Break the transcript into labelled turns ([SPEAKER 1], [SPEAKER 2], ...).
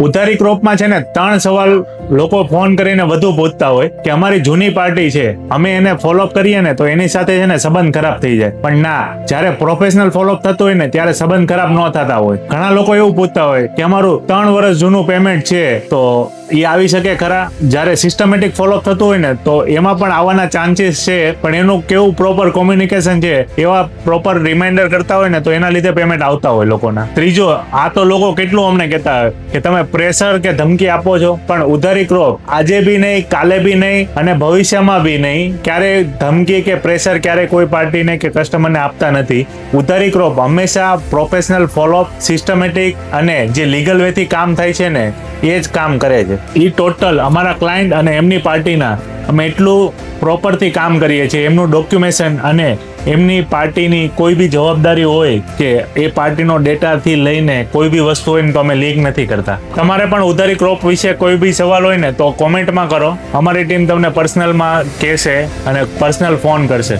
[SPEAKER 1] ઉધારી ક્રોપમાં છે ને 3 સવાલ લોકો ફોન કરીને વધુ પૂછતા હોય કે અમારી જૂની પાર્ટી છે, અમે એને ફોલોઅપ કરીએ ને તો એની સાથે છે ને સંબંધ ખરાબ થઈ જાય. પણ ના, જ્યારે પ્રોફેશનલ ફોલોઅપ થતો હોય ને ત્યારે સંબંધ ખરાબ ન થતા હોય. ઘણા લોકો એવું પૂછતા હોય કે અમારું 3 વર્ષ જૂનું પેમેન્ટ છે તો એ આવી શકે ખરા? જ્યારે સિસ્ટમેટિક ફોલોઅપ થતું હોય ને તો એમાં પણ આવવાના ચાન્સીસ છે, પણ એનું કેવું પ્રોપર કોમ્યુનિકેશન છે, એવા પ્રોપર રિમાઇન્ડર કરતા હોય ને તો એના લીધે પેમેન્ટ આવતા હોય લોકોના. ત્રીજો, આ તો લોકો કેટલું અમને કહેતા હોય કે તમે પ્રેશર કે ધમકી આપો છો, પણ ઉધારી ક્રોપ આજે બી નહીં, કાલે બી નહીં અને ભવિષ્યમાં બી નહીં. ક્યારેય ધમકી કે પ્રેશર ક્યારેય કોઈ પાર્ટીને કે કસ્ટમરને આપતા નથી. ઉધારી ક્રોપ હંમેશા પ્રોફેશનલ ફોલોઅપ, સિસ્ટમેટિક અને જે લીગલ વેથી કામ થાય છે ને એ જ કામ કરે છે. એ ટોટલ અમારા ક્લાયન્ટ અને એમની પાર્ટીના અમે એટલું પ્રોપરથી કામ કરીએ છીએ. એમનું ડોક્યુમેશન અને એમની પાર્ટીની કોઈ બી જવાબદારી હોય કે એ પાર્ટીનો ડેટાથી લઈને કોઈ બી વસ્તુ હોય ને તો અમે લીક નથી કરતા. તમારે પણ ઉધારી ક્રોપ વિશે કોઈ બી સવાલ હોય ને તો કોમેન્ટમાં કરો. અમારી ટીમ તમને પર્સનલમાં કહેશે અને પર્સનલ ફોન કરશે.